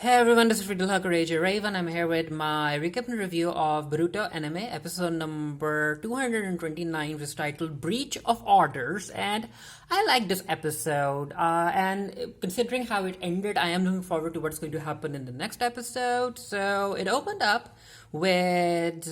Hey everyone, this is Riddle Hakarage Raven. I'm here with my recap and review of Boruto anime episode number 229, which is titled Breach of Orders. And I like this episode. And considering how it ended, I am looking forward to what's going to happen in the next episode. So it opened up with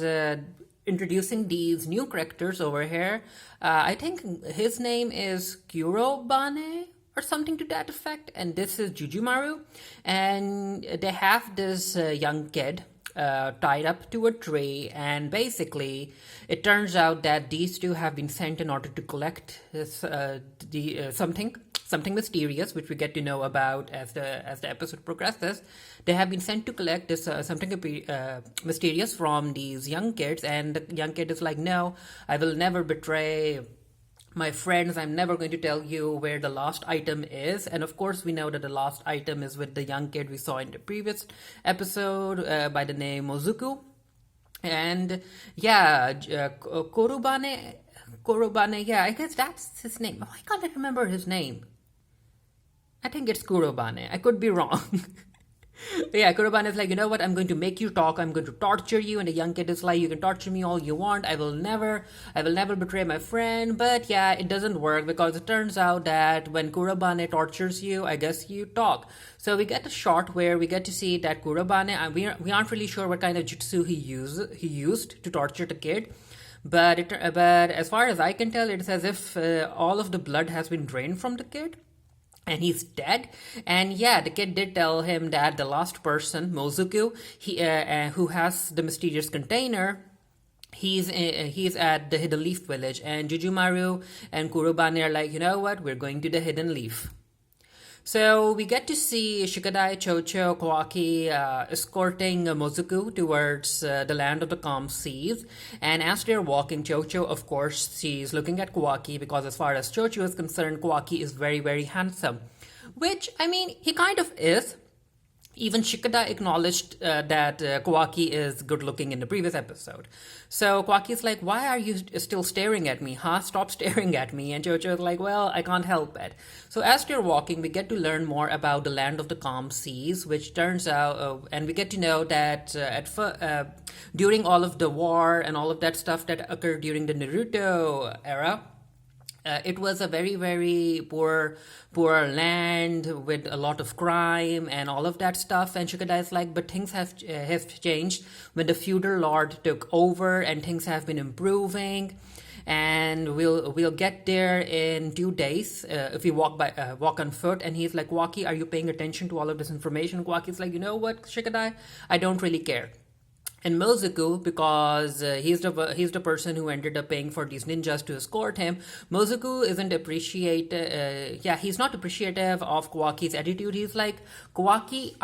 introducing these new characters over here. I think his name is Kurobane or something to that effect, and this is Jjim Maru, and they have this young kid tied up to a tree, and basically it turns out that these two have been sent in order to collect something mysterious, which we get to know about as the episode progresses. They have been sent to collect this something mysterious from these young kids, and the young kid is like, no, I will never betray my friends. I'm never going to tell you where the last item is. And of course, we know that the last item is with the young kid we saw in the previous episode by the name Mozuku. And yeah, Korobane, yeah, I guess that's his name. Oh, I can't remember his name. I think it's Kurobane. I could be wrong. But yeah, Kurobane is like, you know what, I'm going to make you talk, I'm going to torture you, and the young kid is like, you can torture me all you want, I will never betray my friend. But yeah, it doesn't work, because it turns out that when Kurobane tortures you, I guess you talk. So we get a shot where we get to see that Kurobane, we aren't really sure what kind of jutsu he used to torture the kid. But as far as I can tell, it's as if all of the blood has been drained from the kid and he's dead. And yeah, the kid did tell him that the last person, Mozuku, who has the mysterious container, he's at the Hidden Leaf village. And Jjim Maru and Kurobane are like, you know what, we're going to the Hidden Leaf. So we get to see Shikadai, Chocho, Kawaki escorting Mozuku towards the land of the calm seas. And as they're walking, Chocho, of course, she's looking at Kawaki, because as far as Chocho is concerned, Kawaki is very, very handsome. Which, I mean, he kind of is. Even Shikadai acknowledged that Kawaki is good looking in the previous episode. So Kawaki is like, why are you still staring at me, huh? Stop staring at me. And Chocho is like, well, I can't help it. So as they're walking, we get to learn more about the land of the calm seas, which turns out, and we get to know that during all of the war and all of that stuff that occurred during the Naruto era, it was a very, very poor land with a lot of crime and all of that stuff. And Shikadai is like, but things have changed when the feudal lord took over, and things have been improving. And we'll get there in 2 days if we walk on foot. And he's like, Kawaki, are you paying attention to all of this information? Kawaki's like, you know what, Shikadai, I don't really care. And Mozuku, because he's the person who ended up paying for these ninjas to escort him, Mozuku isn't he's not appreciative of Kawaki's attitude. He's like, Kawaki,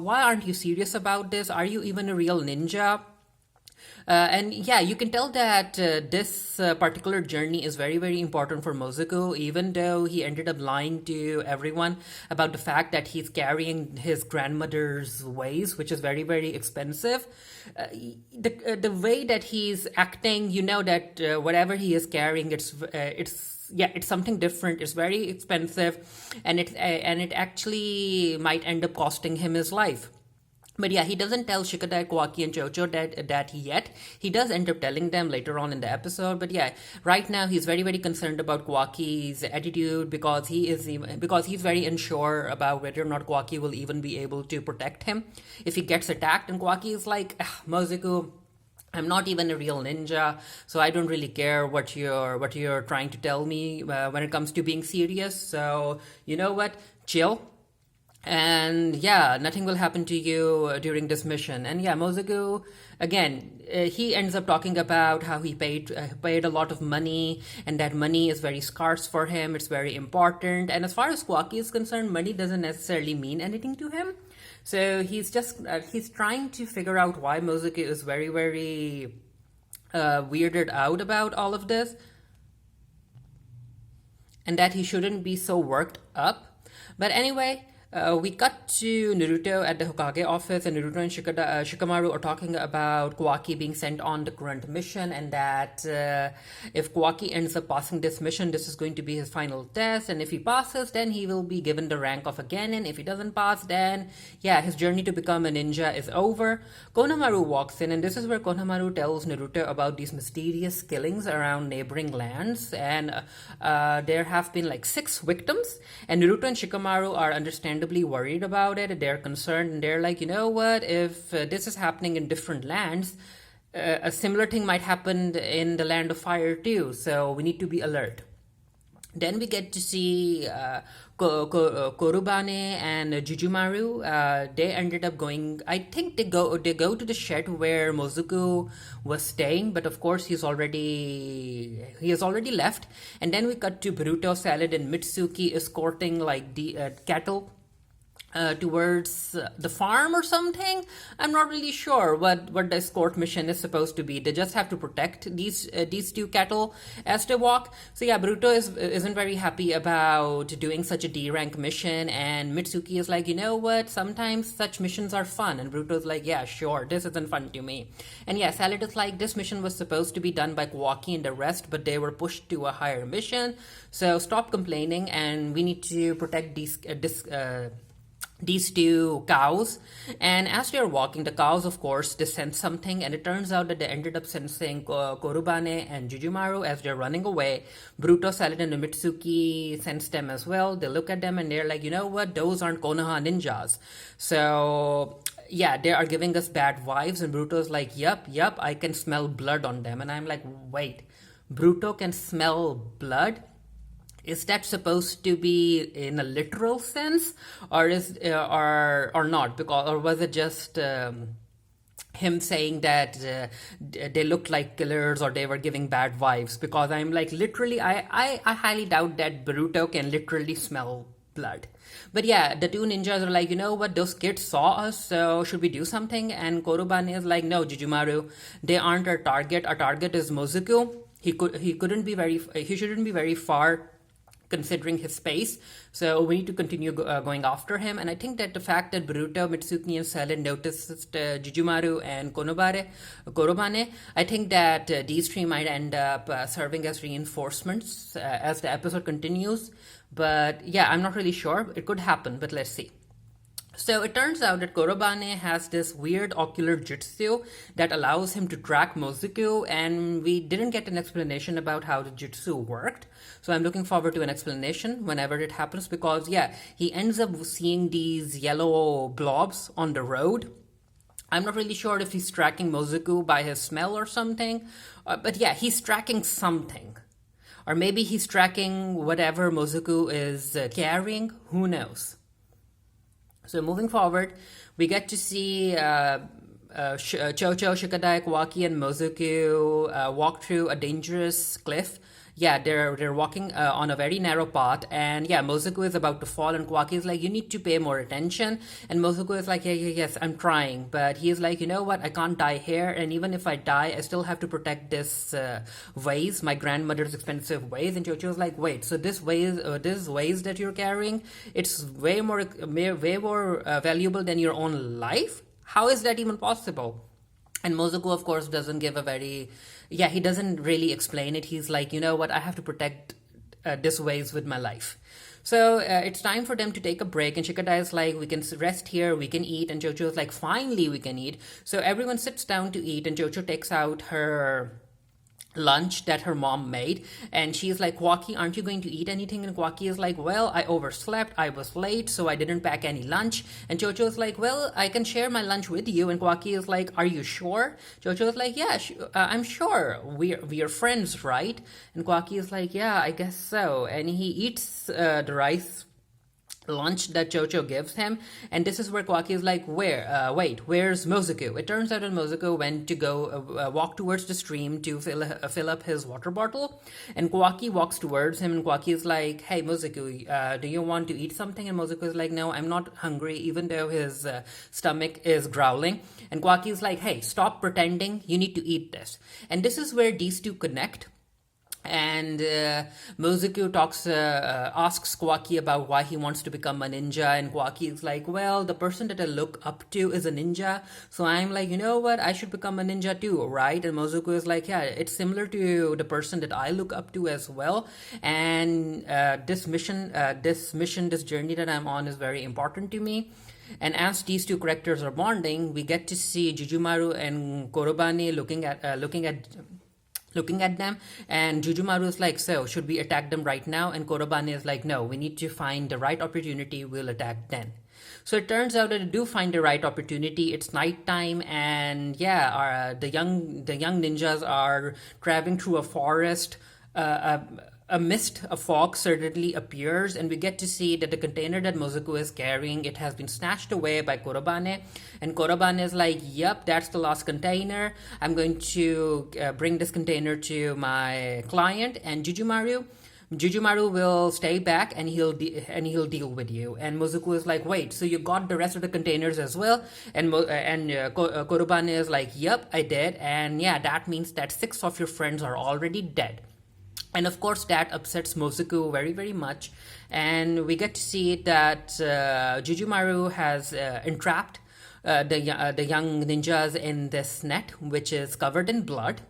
why aren't you serious about this? Are you even a real ninja? And yeah, you can tell that this particular journey is very, very important for Mozuku, even though he ended up lying to everyone about the fact that he's carrying his grandmother's ways, which is very, very expensive. The way that he's acting, you know that whatever he is carrying, it's something different. It's very expensive, and it actually might end up costing him his life. But yeah, he doesn't tell Shikadai, Kawaki, and Chocho that yet. He does end up telling them later on in the episode. But yeah, right now he's very, very concerned about Kawaki's attitude, because he's very unsure about whether or not Kawaki will even be able to protect him if he gets attacked. And Kawaki is like, Mozuku, I'm not even a real ninja, so I don't really care what you're trying to tell me when it comes to being serious. So you know what, chill. And yeah, nothing will happen to you during this mission. And yeah, Mozuku, again, he ends up talking about how he paid a lot of money, and that money is very scarce for him. It's very important. And as far as Kawaki is concerned, money doesn't necessarily mean anything to him. So he's just he's trying to figure out why Mozuku is very, very weirded out about all of this, and that he shouldn't be so worked up. But anyway, We cut to Naruto at the Hokage office, and Naruto and Shikamaru are talking about Kawaki being sent on the current mission, and that if Kawaki ends up passing this mission, this is going to be his final test, and if he passes, then he will be given the rank of a genin. If he doesn't pass, then yeah, his journey to become a ninja is over. Konohamaru walks in, and this is where Konohamaru tells Naruto about these mysterious killings around neighboring lands, and there have been like 6 victims, and Naruto and Shikamaru are understandably worried about it. They're concerned, and they're like, you know what, if this is happening in different lands, a similar thing might happen in the land of fire too, so we need to be alert. Then we get to see Korubane and Jjim Maru. They ended up going. I think they go to the shed where Mozuku was staying, but of course he has already left. And then we cut to Boruto, Salad, and Mitsuki escorting like the cattle towards the farm or something. I'm not really sure what the escort mission is supposed to be. They just have to protect these 2 cattle as they walk. So yeah, Boruto isn't very happy about doing such a D rank mission, and Mitsuki is like, you know what, sometimes such missions are fun, and Boruto's like, yeah, sure, this isn't fun to me. And yeah, Salad is like, this mission was supposed to be done by Kawaki and the rest, but they were pushed to a higher mission, so stop complaining, and we need to protect these 2 cows. And as they're walking, the cows, of course, they sense something, and it turns out that they ended up sensing Korubane and Jjim Maru as they're running away. Boruto, Salad, and Mitsuki sense them as well. They look at them and they're like, you know what, those aren't Konoha ninjas. So yeah, they are giving us bad vibes, and Boruto's like, yep, I can smell blood on them. And I'm like, wait, Boruto can smell blood? Is that supposed to be in a literal sense, or or not? Or was it just him saying that they looked like killers, or they were giving bad vibes? Because I'm like, literally, I highly doubt that Boruto can literally smell blood. But yeah, the 2 ninjas are like, you know what, those kids saw us, so should we do something? And Korubane is like, no, Jjim Maru, they aren't our target. Our target is Mozuku. He shouldn't be very far considering his space, so we need to continue going after him. And I think that the fact that Boruto, Mitsuki, and Salad noticed Jjim Maru and Korobane, I think that these 3 might end up serving as reinforcements as the episode continues. But yeah, I'm not really sure. It could happen, but let's see. So it turns out that Korobane has this weird ocular jutsu that allows him to track Mozuku, and we didn't get an explanation about how the jutsu worked. So I'm looking forward to an explanation whenever it happens, because yeah, he ends up seeing these yellow blobs on the road. I'm not really sure if he's tracking Mozuku by his smell or something, but yeah, he's tracking something. Or maybe he's tracking whatever Mozuku is carrying, who knows. So moving forward, we get to see Chocho, Shikadai, Kawaki, and Mozuku walk through a dangerous cliff. Yeah, they're walking on a very narrow path, and yeah, Mozuku is about to fall, and Kawaki is like, you need to pay more attention. And Mozuku is like, yes, I'm trying. But he is like, you know what, I can't die here, and even if I die, I still have to protect this vase, my grandmother's expensive vase. And Chocho is like, wait, so this vase that you're carrying, it's way more valuable than your own life? How is that even possible? And Mozuku, of course, doesn't give he doesn't really explain it. He's like, you know what, I have to protect this vase with my life. So it's time for them to take a break, and Shikadai is like, we can rest here, we can eat, and Chocho is like, finally we can eat. So everyone sits down to eat, and Chocho takes out her lunch that her mom made, and she's like, Kawaki, aren't you going to eat anything? And Kawaki is like, well, I overslept, I was late, so I didn't pack any lunch. And Chocho is like, well, I can share my lunch with you. And Kawaki is like, are you sure? Chocho is like, yeah, I'm sure, we are friends, right? And Kawaki is like, yeah, I guess so. And he eats the rice lunch that Chocho gives him, and this is where Kawaki is like, where's Mozuku? It turns out that Mozuku went to go walk towards the stream to fill up his water bottle, and Kawaki walks towards him, and Kawaki is like, hey Mozuku, do you want to eat something? And Mozuku is like, no, I'm not hungry, even though his stomach is growling. And Kawaki is like, hey, stop pretending, you need to eat this. And this is where these two connect. And Mozuku asks Kawaki about why he wants to become a ninja, and Kawaki is like, well, the person that I look up to is a ninja, so I'm like, you know what, I should become a ninja too, right? And Mozuku is like, yeah, it's similar to the person that I look up to as well, and this journey that I'm on is very important to me. And as these two characters are bonding, we get to see Jujumaru and Korobane looking at them, and Jujumaru is like, so should we attack them right now? And Korobane is like, no, we need to find the right opportunity, we'll attack then. So it turns out that they do find the right opportunity. It's nighttime, and yeah, the young ninjas are traveling through a forest. A mist, a fog certainly appears, and we get to see that the container that Mozuku is carrying, it has been snatched away by Korobane, and Korobane is like, yep, that's the last container. I'm going to bring this container to my client, and Jujumaru will stay back, and he'll deal with you. And Mozuku is like, wait, so you got the rest of the containers as well? And Korobane is like, yep, I did, and yeah, that means that 6 of your friends are already dead. And of course, that upsets Mozuku very, very much. And we get to see that Jujumaru has entrapped the young ninjas in this net, which is covered in blood.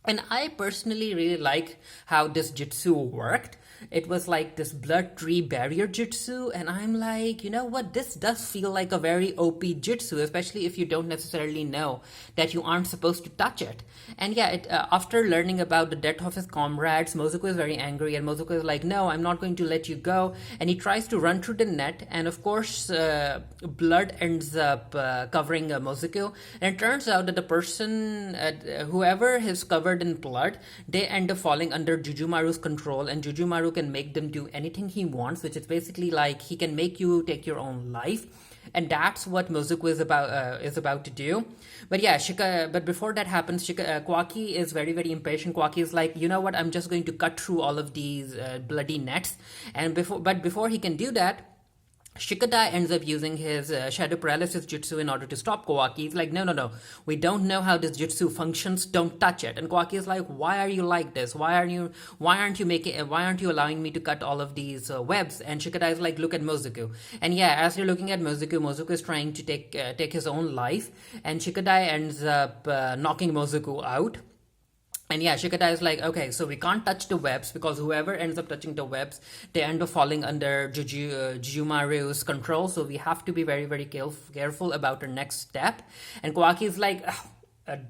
And I personally really like how this jutsu worked. It was like this blood tree barrier jutsu, and I'm like, you know what, this does feel like a very OP jutsu, especially if you don't necessarily know that you aren't supposed to touch it. And yeah, after learning about the death of his comrades, Mozuku is very angry, and Mozuku is like, no, I'm not going to let you go. And he tries to run through the net, and of course, blood ends up covering Mozuku. And it turns out that the person, whoever is covered in blood, they end up falling under Jujumaru's control, and Jujumaru can make them do anything he wants, which is basically like he can make you take your own life. And that's what Mozuku is about to do. But yeah, but before that happens, Kawaki is very, very impatient. Kawaki is like, you know what, I'm just going to cut through all of these bloody nets. And before he can do that, Shikadai ends up using his shadow paralysis jutsu in order to stop Kawaki. He's like, no, we don't know how this jutsu functions, don't touch it. And Kawaki is like, why are you like this? Why aren't you allowing me to cut all of these webs? And Shikadai is like, look at Mozuku. And yeah, as you're looking at Mozuku is trying to take his own life, and Shikadai ends up knocking Mozuku out. And yeah, Shikadai is like, okay, so we can't touch the webs, because whoever ends up touching the webs, they end up falling under Jujumaru's control. So we have to be very, very careful about our next step. And Kawaki is like,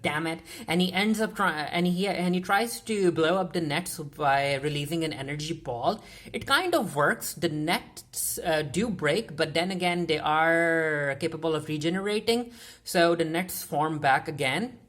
damn it. And he ends up he tries to blow up the nets by releasing an energy ball. It kind of works. The nets do break, but then again, they are capable of regenerating. So the nets form back again.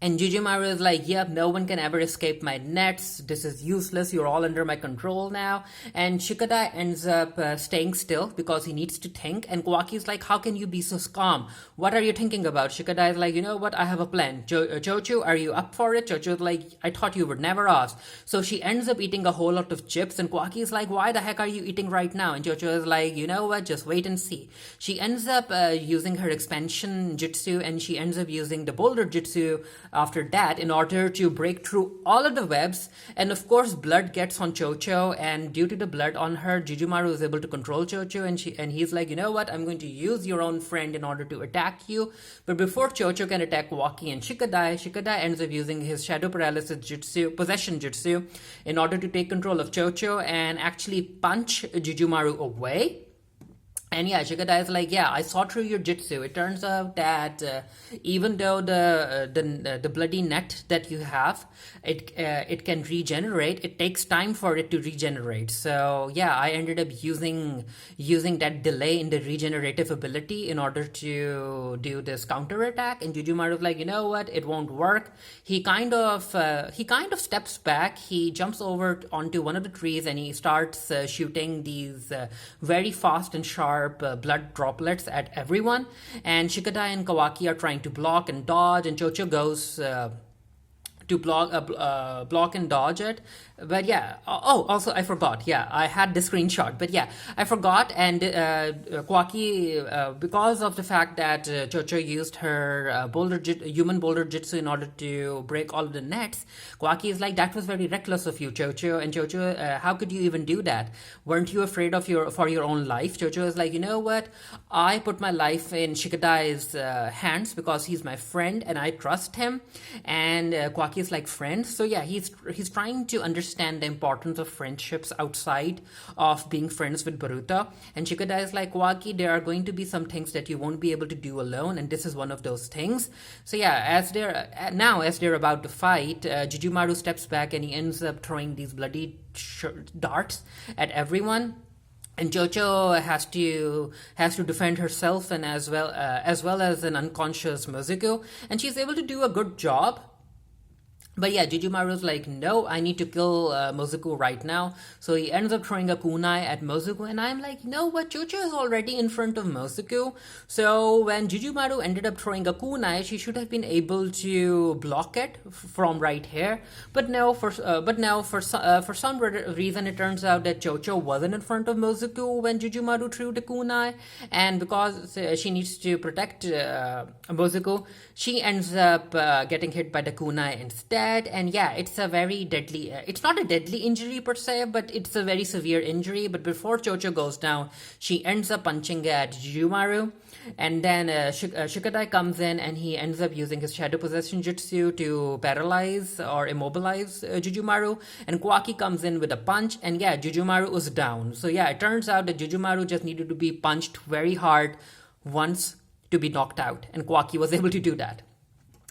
And Jjimaru is like, yep, no one can ever escape my nets. This is useless. You're all under my control now. And Shikadai ends up staying still because he needs to think. And Kawaki is like, how can you be so calm? What are you thinking about? Shikadai is like, you know what? I have a plan. Chocho, are you up for it? Chocho is like, I thought you would never ask. So she ends up eating a whole lot of chips. And Kawaki is like, why the heck are you eating right now? And Chocho is like, you know what? Just wait and see. She ends up using her expansion jutsu, and she ends up using the boulder jutsu after that in order to break through all of the webs. And of course, blood gets on Chocho, and due to the blood on her, Jjimaru is able to control Chocho, and he's like, you know what, I'm going to use your own friend in order to attack you. But before Chocho can attack Kawaki and Shikadai ends up using his shadow paralysis jutsu, possession jutsu, in order to take control of Chocho and actually punch Jjimaru away. And yeah, Shikadai is like, yeah, I saw through your jutsu. It turns out that even though the bloody net that you have, it can regenerate. It takes time for it to regenerate. So yeah, I ended up using that delay in the regenerative ability in order to do this counter attack. And Jjimaru is like, you know what? It won't work. He kind of steps back. He jumps over onto one of the trees, and he starts shooting these very fast and sharp blood droplets at everyone. And Shikadai and Kawaki are trying to block and dodge, and Chocho goes to block and dodge it. But yeah, oh, also I forgot. Yeah, I had the screenshot, but yeah, I forgot. And Kawaki, because of the fact that Chocho used her human boulder jitsu in order to break all of the nets, Kawaki is like, that was very reckless of you, Chocho. And Chocho, how could you even do that? Weren't you afraid of for your own life? Chocho is like, you know what? I put my life in Shikadai's hands because he's my friend and I trust him. And Kawaki is like, friends. So yeah, he's trying to understand the importance of friendships outside of being friends with Boruto. And Shikadai is like, Kawaki, there are going to be some things that you won't be able to do alone, and this is one of those things. So yeah, as they're about to fight, Jjim Maru steps back and he ends up throwing these bloody darts at everyone. And Chocho has to defend herself, and as well as an unconscious Mizuku, and she's able to do a good job. But yeah, Jjim Maru's like, no, I need to kill Mizuku right now. So he ends up throwing a kunai at Mizuku, and I'm like, you know what? Chocho is already in front of Mizuku. So when Jjim Maru ended up throwing a kunai, she should have been able to block it from right here. But no, for some reason, it turns out that Chocho wasn't in front of Mizuku when Jjim Maru threw the kunai, and because she needs to protect Mizuku, she ends up getting hit by the kunai instead. And yeah, it's a very deadly, it's not a deadly injury per se, but it's a very severe injury. But before Chocho goes down, she ends up punching at Jjim Maru. And then Shikadai comes in and he ends up using his shadow possession jutsu to paralyze or immobilize Jjim Maru. And Kawaki comes in with a punch, and yeah, Jjim Maru is down. So yeah, it turns out that Jjim Maru just needed to be punched very hard once to be knocked out, and Kawaki was able to do that.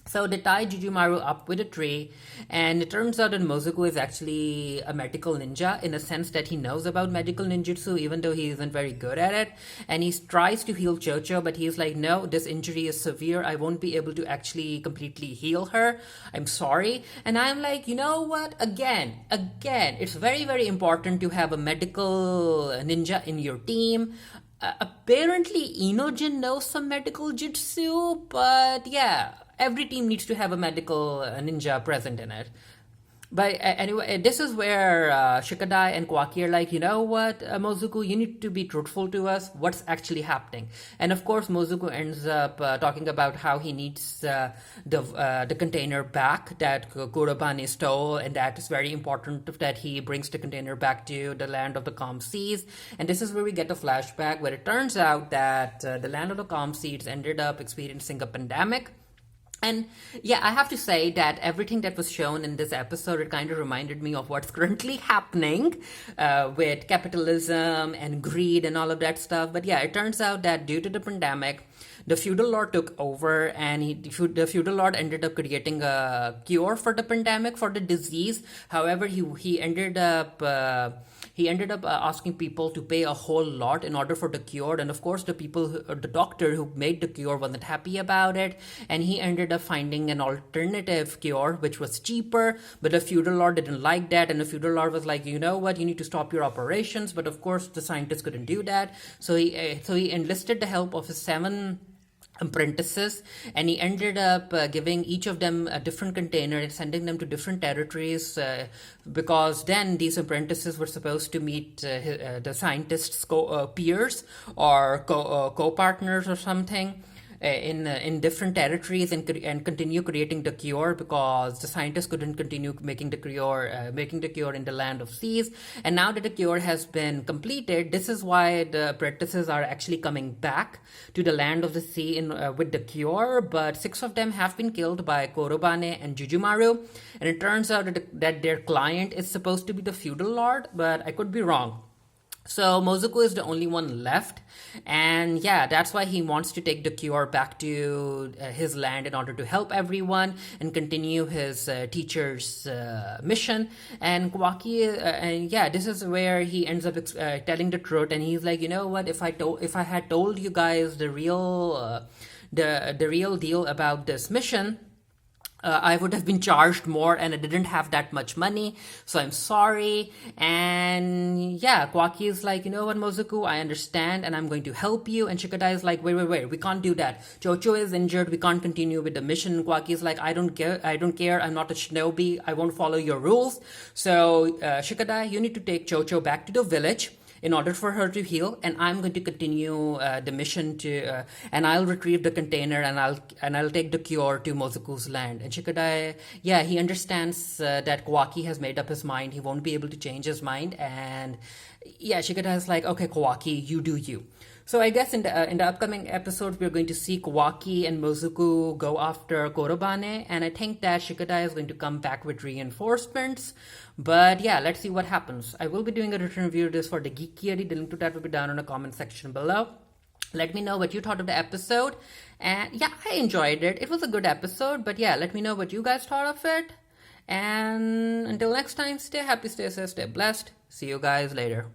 So they tie Jjim Maru up with a tree, and it turns out that Mizuku is actually a medical ninja in the sense that he knows about medical ninjutsu, even though he isn't very good at it. And he tries to heal Chocho, but he's like, no, this injury is severe. I won't be able to actually completely heal her. I'm sorry. And I'm like, you know what? Again, it's very, very important to have a medical ninja in your team. Apparently, Inojin knows some medical jutsu, but yeah, every team needs to have a medical ninja present in it. But anyway, this is where Shikadai and Kawaki are like, you know what, Mizuku, you need to be truthful to us. What's actually happening? And of course, Mizuku ends up talking about how he needs the container back that Kurobane stole, and that is very important that he brings the container back to the land of the calm seas. And this is where we get a flashback where it turns out that the land of the calm seas ended up experiencing a pandemic. And yeah, I have to say that everything that was shown in this episode, it kind of reminded me of what's currently happening with capitalism and greed and all of that stuff. But yeah, it turns out that due to the pandemic, the feudal lord took over, and the feudal lord ended up creating a cure for the pandemic, for the disease. However, he ended up asking people to pay a whole lot in order for the cure, and of course the doctor who made the cure wasn't happy about it, and he ended up finding an alternative cure which was cheaper. But the feudal lord didn't like that, and the feudal lord was like, you know what, you need to stop your operations. But of course the scientists couldn't do that, so he enlisted the help of his 7 apprentices, and he ended up giving each of them a different container and sending them to different territories, because then these apprentices were supposed to meet the scientists' peers or co-partners or something in different territories, and continue creating the cure, because the scientists couldn't continue making the cure in the land of seas. And now that the cure has been completed, this is why the apprentices are actually coming back to the land of the sea with the cure. But 6 of them have been killed by Kurobane and Jjim Maru, and it turns out that their client is supposed to be the feudal lord, but I could be wrong. So Mizuku is the only one left, and yeah, that's why he wants to take the cure back to his land in order to help everyone and continue his teacher's mission. And Kawaki, and yeah, this is where he ends up telling the truth, and he's like, you know what, if I had told you guys the real deal about this mission, I would have been charged more and I didn't have that much money, so I'm sorry. And yeah, Kawaki is like, you know what, Mozuku, I understand and I'm going to help you. And Shikadai is like, wait, we can't do that. Chocho is injured, we can't continue with the mission. Kawaki is like, I don't care, I'm not a shinobi, I won't follow your rules. So Shikadai, you need to take Chocho back to the village in order for her to heal, and I'm going to continue the mission to and I'll retrieve the container and I'll take the cure to Mozuku's land. And Shikadai, yeah, he understands that Kawaki has made up his mind, he won't be able to change his mind. And yeah, Shikadai is like, okay, Kawaki, you do you. So I guess in the upcoming episodes, we're going to see Kawaki and Mozuku go after Korobane, and I think that Shikadai is going to come back with reinforcements. But yeah, let's see what happens. I will be doing a written review of this for the Geekieri. The link to that will be down in the comment section below. Let me know what you thought of the episode. And yeah, I enjoyed it. It was a good episode, but yeah, let me know what you guys thought of it. And until next time, stay happy, stay safe, stay blessed. See you guys later.